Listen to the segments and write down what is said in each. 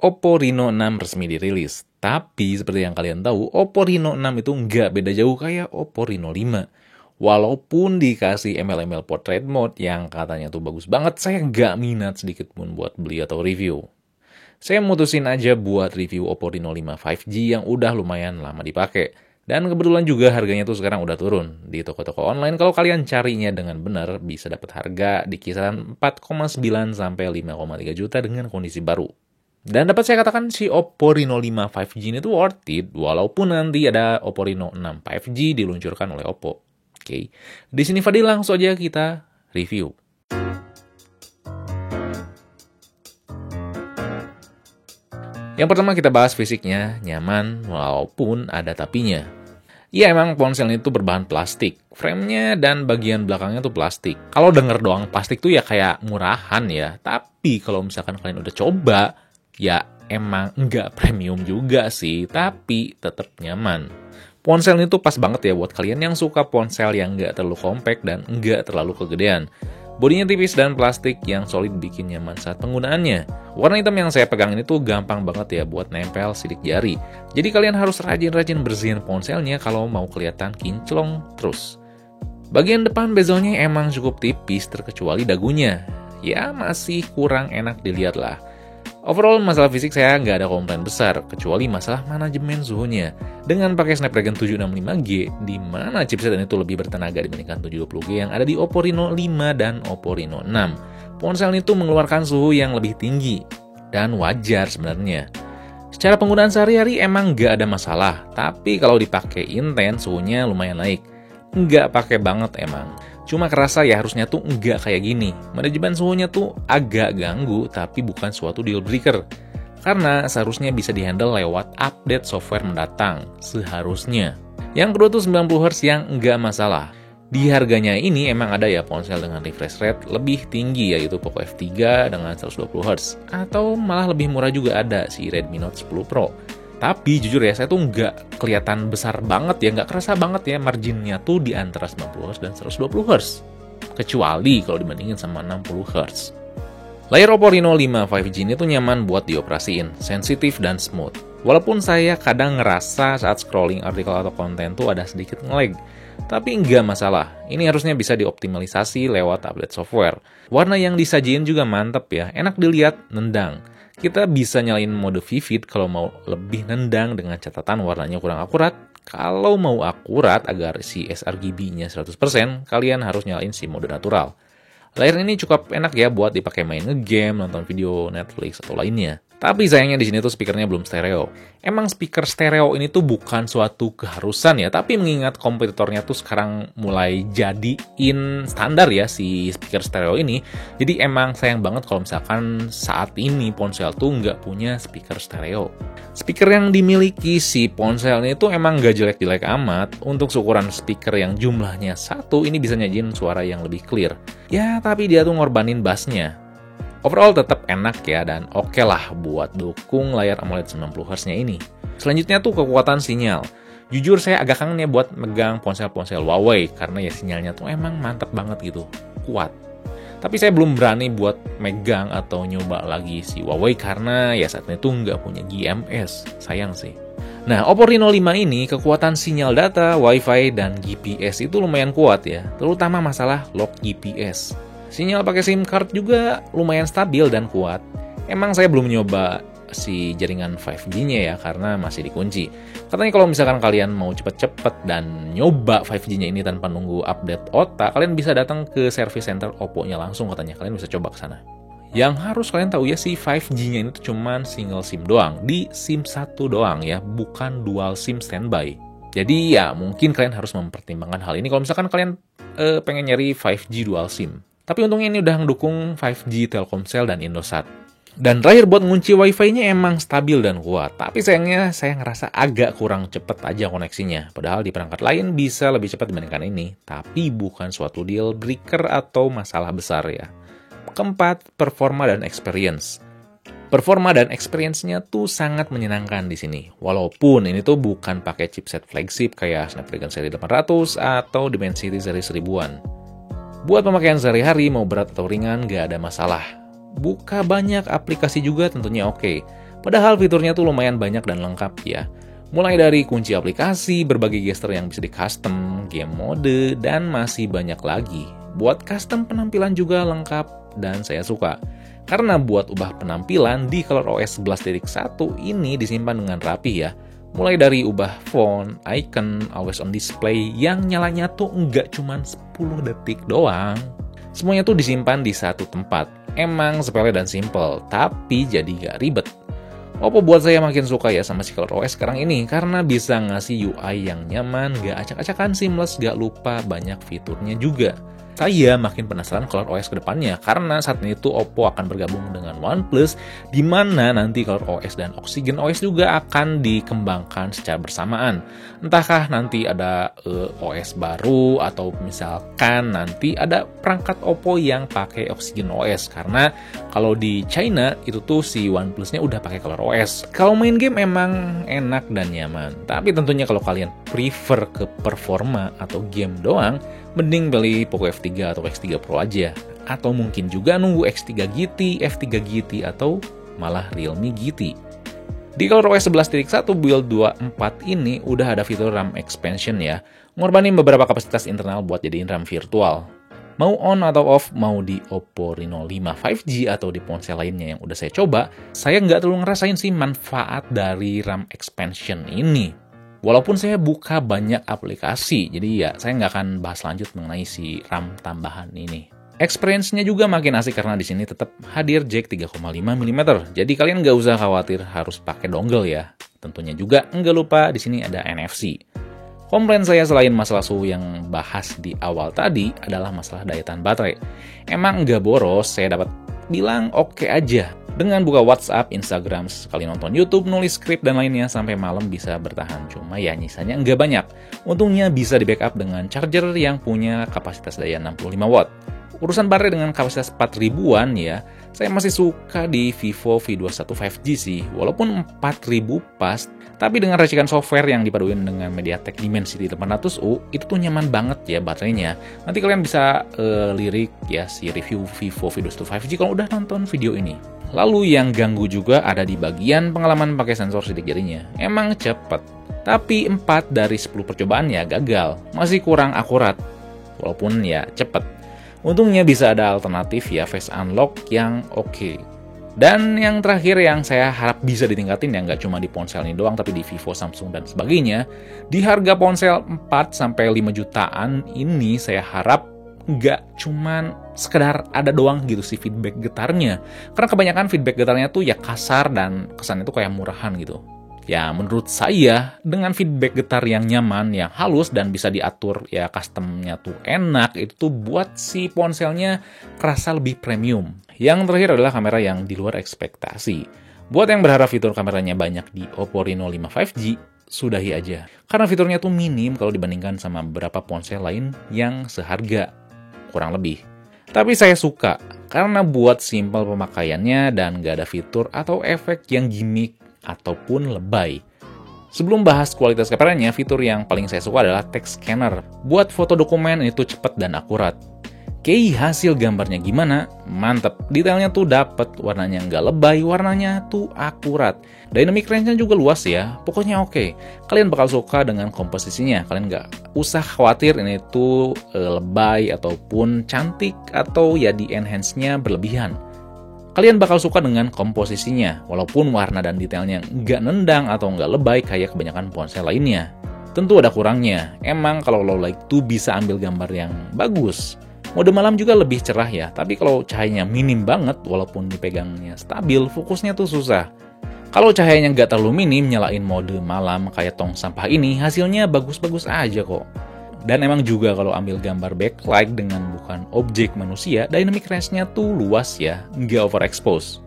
Oppo Reno 6 resmi dirilis. Tapi seperti yang kalian tahu, Oppo Reno 6 itu nggak beda jauh kayak Oppo Reno 5. Walaupun dikasih ML-ML portrait mode yang katanya tuh bagus banget, saya nggak minat sedikit pun buat beli atau review. Saya mutusin aja buat review Oppo Reno 5 5G yang udah lumayan lama dipakai. Dan kebetulan juga harganya tuh sekarang udah turun. Di toko-toko online kalau kalian carinya dengan benar bisa dapat harga di kisaran 4,9 sampai 5,3 juta dengan kondisi baru. Dan dapat saya katakan si Oppo Reno 5 5G ini tuh worth it walaupun nanti ada Oppo Reno 6 5G diluncurkan oleh Oppo. Oke. Di sini Fadil langsung aja kita review. Yang pertama kita bahas fisiknya, nyaman walaupun ada tapinya. Ya emang ponsel itu berbahan plastik, framenya dan bagian belakangnya tuh plastik. Kalau denger doang plastik tuh ya kayak murahan ya, tapi kalau misalkan kalian udah coba, ya emang nggak premium juga sih, tapi tetap nyaman. Ponsel ini tuh pas banget ya buat kalian yang suka ponsel yang nggak terlalu compact dan nggak terlalu kegedean. Bodinya tipis dan plastik yang solid bikin nyaman saat penggunaannya. Warna hitam yang saya pegang ini tuh gampang banget ya buat nempel sidik jari. Jadi kalian harus rajin-rajin bersihin ponselnya kalau mau kelihatan kinclong terus. Bagian depan bezelnya emang cukup tipis terkecuali dagunya. Ya masih kurang enak dilihat lah. Overall masalah fisik saya nggak ada komplain besar, kecuali masalah manajemen suhunya. Dengan pakai Snapdragon 765G, di mana chipset itu lebih bertenaga dibandingkan 720G yang ada di Oppo Reno 5 dan Oppo Reno 6. Ponsel itu mengeluarkan suhu yang lebih tinggi, dan wajar sebenarnya. Secara penggunaan sehari-hari emang nggak ada masalah, tapi kalau dipakai intens suhunya lumayan naik. Nggak pakai banget emang. Cuma kerasa ya harusnya tuh nggak kayak gini. Manajemen suhunya tuh agak ganggu, tapi bukan suatu deal breaker. Karena seharusnya bisa dihandle lewat update software mendatang. Seharusnya. Yang kedua tuh 90Hz yang nggak masalah. Di harganya ini emang ada ya ponsel dengan refresh rate lebih tinggi yaitu Poco F3 dengan 120Hz. Atau malah lebih murah juga ada si Redmi Note 10 Pro. Tapi jujur ya, saya tuh nggak kelihatan besar banget ya, nggak kerasa banget ya marginnya tuh di antara 90Hz dan 120Hz. Kecuali kalau dibandingin sama 60Hz. Layar Oppo Reno 5 5G ini tuh nyaman buat dioperasiin, sensitif dan smooth. Walaupun saya kadang ngerasa saat scrolling artikel atau konten tuh ada sedikit nge-lag. Tapi nggak masalah, ini harusnya bisa dioptimalisasi lewat update software. Warna yang disajiin juga mantep ya, enak dilihat, nendang. Kita bisa nyalain mode vivid kalau mau lebih nendang dengan catatan warnanya kurang akurat. Kalau mau akurat agar si sRGB-nya 100%, kalian harus nyalain si mode natural. Layar ini cukup enak ya buat dipakai main nge-game, nonton video Netflix atau lainnya. Tapi sayangnya di sini tuh speakernya belum stereo. Emang speaker stereo ini tuh bukan suatu keharusan ya, tapi mengingat kompetitornya tuh sekarang mulai jadiin standar ya si speaker stereo ini. Jadi emang sayang banget kalau misalkan saat ini ponsel tuh nggak punya speaker stereo. Speaker yang dimiliki si ponsel ini tuh emang nggak jelek-jelek amat. Untuk ukuran speaker yang jumlahnya satu ini bisa nyajin suara yang lebih clear. Ya tapi dia tuh ngorbanin bassnya. Overall tetap enak ya dan oke lah buat dukung layar AMOLED 90Hz-nya ini. Selanjutnya tuh kekuatan sinyal. Jujur saya agak kangen ya buat megang ponsel-ponsel Huawei karena ya sinyalnya tuh emang mantep banget gitu, kuat. Tapi saya belum berani buat megang atau nyoba lagi si Huawei karena ya saat ini tuh nggak punya GMS, sayang sih. Nah, Oppo Reno 5 ini kekuatan sinyal data, Wi-Fi, dan GPS itu lumayan kuat ya, terutama masalah lock GPS. Sinyal pakai SIM card juga lumayan stabil dan kuat. Emang saya belum nyoba si jaringan 5G-nya ya, karena masih dikunci. Katanya kalau misalkan kalian mau cepet-cepet dan nyoba 5G-nya ini tanpa nunggu update OTA, kalian bisa datang ke service center Oppo-nya langsung katanya. Kalian bisa coba ke sana. Yang harus kalian tahu ya, si 5G-nya ini tuh cuman single SIM doang. Di SIM 1 doang ya, bukan dual SIM standby. Jadi ya mungkin kalian harus mempertimbangkan hal ini kalau misalkan kalian pengen nyari 5G dual SIM. Tapi untungnya ini udah mendukung 5G Telkomsel dan Indosat. Dan terakhir buat ngunci Wi-Fi-nya emang stabil dan kuat. Tapi sayangnya saya ngerasa agak kurang cepet aja koneksinya. Padahal di perangkat lain bisa lebih cepat dibandingkan ini. Tapi bukan suatu deal breaker atau masalah besar ya. Keempat, performa dan experience. Performa dan experience-nya tuh sangat menyenangkan di sini. Walaupun ini tuh bukan pakai chipset flagship kayak Snapdragon seri 800 atau Dimensity seri 1000-an. Buat pemakaian sehari-hari, mau berat atau ringan, gak ada masalah. Buka banyak aplikasi juga tentunya oke. Padahal fiturnya tuh lumayan banyak dan lengkap ya. Mulai dari kunci aplikasi, berbagai gesture yang bisa di-custom, game mode, dan masih banyak lagi. Buat custom penampilan juga lengkap dan saya suka. Karena buat ubah penampilan di ColorOS 11.1 ini disimpan dengan rapi ya. Mulai dari ubah font, icon, always on display yang nyalanya tuh nggak cuma 10 detik doang. Semuanya tuh disimpan di satu tempat. Emang sepele dan simple, tapi jadi nggak ribet. Oppo buat saya makin suka ya sama si ColorOS sekarang ini karena bisa ngasih UI yang nyaman, gak acak-acakan, seamless, gak lupa banyak fiturnya juga. Saya makin penasaran ColorOS ke depannya karena saat ini tuh Oppo akan bergabung dengan OnePlus di mana nanti ColorOS dan OxygenOS juga akan dikembangkan secara bersamaan. Entahkah nanti ada OS baru atau misalkan nanti ada perangkat Oppo yang pakai OxygenOS karena kalau di China itu tuh si OnePlus-nya udah pakai ColorOS. Kalau main game emang enak dan nyaman, tapi tentunya kalau kalian prefer ke performa atau game doang, mending beli Poco F3 atau X3 Pro aja. Atau mungkin juga nunggu X3 GT, F3 GT, atau malah Realme GT. Di ColorOS 11.1 build 24 ini udah ada fitur RAM expansion ya. Ngorbanin beberapa kapasitas internal buat jadiin RAM virtual. Mau on atau off, mau di Oppo Reno 5 5G atau di ponsel lainnya yang udah saya coba, saya nggak terlalu ngerasain sih manfaat dari RAM expansion ini. Walaupun saya buka banyak aplikasi, jadi ya saya nggak akan bahas lanjut mengenai si RAM tambahan ini. Experience-nya juga makin asik karena di sini tetap hadir jack 3,5 mm. Jadi kalian nggak usah khawatir harus pakai dongle ya. Tentunya juga nggak lupa di sini ada NFC. Komplain saya selain masalah suhu yang bahas di awal tadi adalah masalah daya tahan baterai. Emang nggak boros, saya dapat bilang oke aja. Dengan buka WhatsApp, Instagram, sekali nonton YouTube, nulis skrip, dan lainnya sampai malam bisa bertahan. Cuma ya nyisanya nggak banyak. Untungnya bisa di backup dengan charger yang punya kapasitas daya 65 watt. Urusan baterai dengan kapasitas 4000-an ya, saya masih suka di Vivo V21 5G sih. Walaupun 4000 pas, tapi dengan racikan software yang dipaduin dengan MediaTek Dimensity 800U, itu tuh nyaman banget ya baterainya. Nanti kalian bisa lirik ya si review Vivo V21 5G kalau udah nonton video ini. Lalu yang ganggu juga ada di bagian pengalaman pakai sensor sidik jarinya. Emang cepet, tapi 4 dari 10 percobaan ya gagal. Masih kurang akurat, walaupun ya cepet. Untungnya bisa ada alternatif ya face unlock yang oke. Dan yang terakhir yang saya harap bisa ditingkatin ya nggak cuma di ponsel ini doang tapi di Vivo, Samsung, dan sebagainya. Di harga ponsel 4-5 jutaan ini saya harap nggak cuman sekedar ada doang gitu sih feedback getarnya. Karena kebanyakan feedback getarnya tuh ya kasar dan kesannya tuh kayak murahan gitu. Ya menurut saya dengan feedback getar yang nyaman, yang halus dan bisa diatur ya customnya tuh enak, itu tuh buat si ponselnya kerasa lebih premium. Yang terakhir adalah kamera yang di luar ekspektasi. Buat yang berharap fitur kameranya banyak di Oppo Reno 5 5G, sudahi aja. Karena fiturnya tuh minim kalau dibandingkan sama beberapa ponsel lain yang seharga, kurang lebih. Tapi saya suka, karena buat simpel pemakaiannya dan gak ada fitur atau efek yang gimmick ataupun lebay. Sebelum bahas kualitas kameranya, fitur yang paling saya suka adalah text scanner. Buat foto dokumen itu cepat dan akurat. Hasil gambarnya gimana? Mantep, detailnya tuh dapet, warnanya nggak lebay, warnanya tuh akurat. Dynamic range-nya juga luas ya, pokoknya oke. Kalian bakal suka dengan komposisinya, kalian nggak usah khawatir ini tuh lebay ataupun cantik atau ya di enhance-nya berlebihan. Kalian bakal suka dengan komposisinya, walaupun warna dan detailnya nggak nendang atau nggak lebay kayak kebanyakan ponsel lainnya. Tentu ada kurangnya, emang kalau low light tuh bisa ambil gambar yang bagus. Mode malam juga lebih cerah ya, tapi kalau cahayanya minim banget, walaupun dipegangnya stabil, fokusnya tuh susah. Kalau cahayanya nggak terlalu minim, nyalain mode malam kayak tong sampah ini, hasilnya bagus-bagus aja kok. Dan emang juga kalau ambil gambar backlight dengan bukan objek manusia, dynamic range-nya tuh luas ya, nggak overexpose.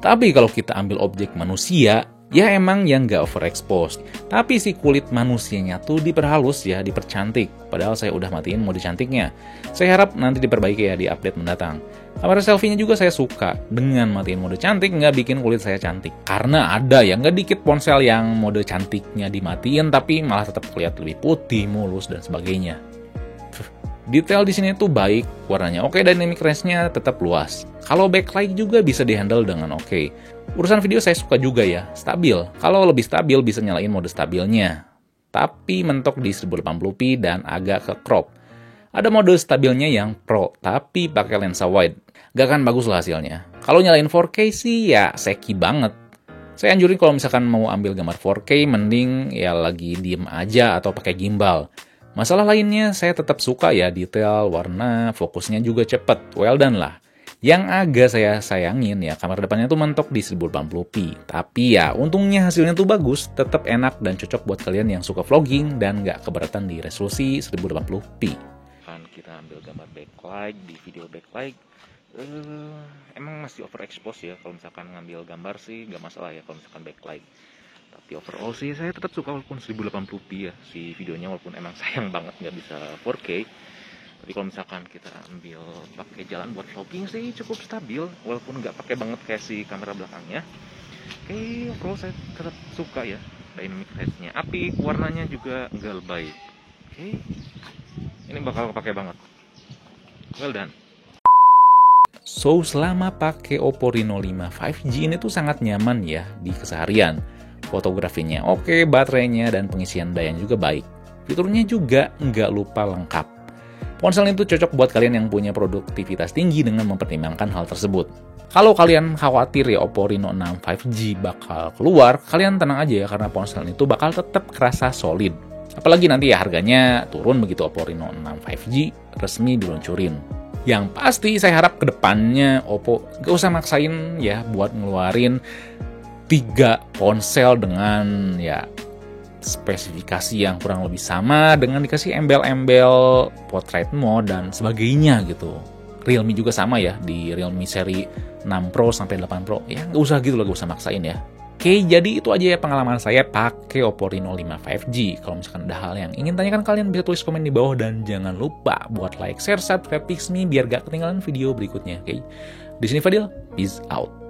Tapi kalau kita ambil objek manusia, ya emang yang nggak overexpose. Tapi si kulit manusianya tuh diperhalus ya, dipercantik. Padahal saya udah matiin mode cantiknya. Saya harap nanti diperbaiki ya di update mendatang. Kamera selfie-nya juga saya suka. Dengan matiin mode cantik nggak bikin kulit saya cantik. Karena ada ya nggak dikit ponsel yang mode cantiknya dimatiin tapi malah tetap kelihatan lebih putih, mulus, dan sebagainya. Detail di sini tuh baik, warnanya oke, dynamic range-nya tetap luas. Kalau backlight juga bisa dihandle dengan oke. Urusan video saya suka juga ya, stabil. Kalau lebih stabil bisa nyalain mode stabilnya. Tapi mentok di 1080p dan agak ke crop. Ada mode stabilnya yang pro, tapi pakai lensa wide. Gak akan bagus lah hasilnya. Kalau nyalain 4K sih ya seki banget. Saya anjurin kalau misalkan mau ambil gambar 4K, mending ya lagi diem aja atau pakai gimbal. Masalah lainnya, saya tetap suka ya detail, warna, fokusnya juga cepet, well done lah. Yang agak saya sayangin ya, kamera depannya tuh mentok di 1080p. Tapi ya, untungnya hasilnya tuh bagus, tetap enak dan cocok buat kalian yang suka vlogging dan nggak keberatan di resolusi 1080p. Kan kita ambil gambar backlight, di video backlight, emang masih overexpose ya. Kalau misalkan ngambil gambar sih nggak masalah ya kalau misalkan backlight. Tapi overall sih saya tetap suka walaupun 1080p ya si videonya, walaupun emang sayang banget nggak bisa 4K. Tapi kalau misalkan kita ambil pakai jalan buat vlogging sih cukup stabil, walaupun nggak pakai banget kayak si kamera belakangnya. Oke, overall saya tetap suka ya dynamic range-nya. Api warnanya juga nggak lebay. Oke, ini bakal kepake banget. Well done. So, selama pakai Oppo Reno 5 5G ini tuh sangat nyaman ya di keseharian. Fotografinya oke, baterainya dan pengisian daya juga baik. Fiturnya juga nggak lupa lengkap. Ponsel itu cocok buat kalian yang punya produktivitas tinggi dengan mempertimbangkan hal tersebut. Kalau kalian khawatir ya Oppo Reno 6 5G bakal keluar, kalian tenang aja ya karena ponsel itu bakal tetap kerasa solid. Apalagi nanti ya harganya turun begitu Oppo Reno 6 5G resmi diluncurin. Yang pasti saya harap kedepannya Oppo gak usah maksain ya buat ngeluarin 3 ponsel dengan ya spesifikasi yang kurang lebih sama dengan dikasih embel-embel portrait mode dan sebagainya gitu. Realme juga sama ya di Realme seri 6 Pro sampai 8 Pro. Ya nggak usah gitu lah, nggak usah maksain ya. Oke, jadi itu aja ya pengalaman saya pakai Oppo Reno 5 5G. Kalau misalkan ada hal yang ingin tanyakan kalian bisa tulis komen di bawah dan jangan lupa buat like, share, subscribe Pixme biar gak ketinggalan video berikutnya. Oke. Di sini Fadil, peace out.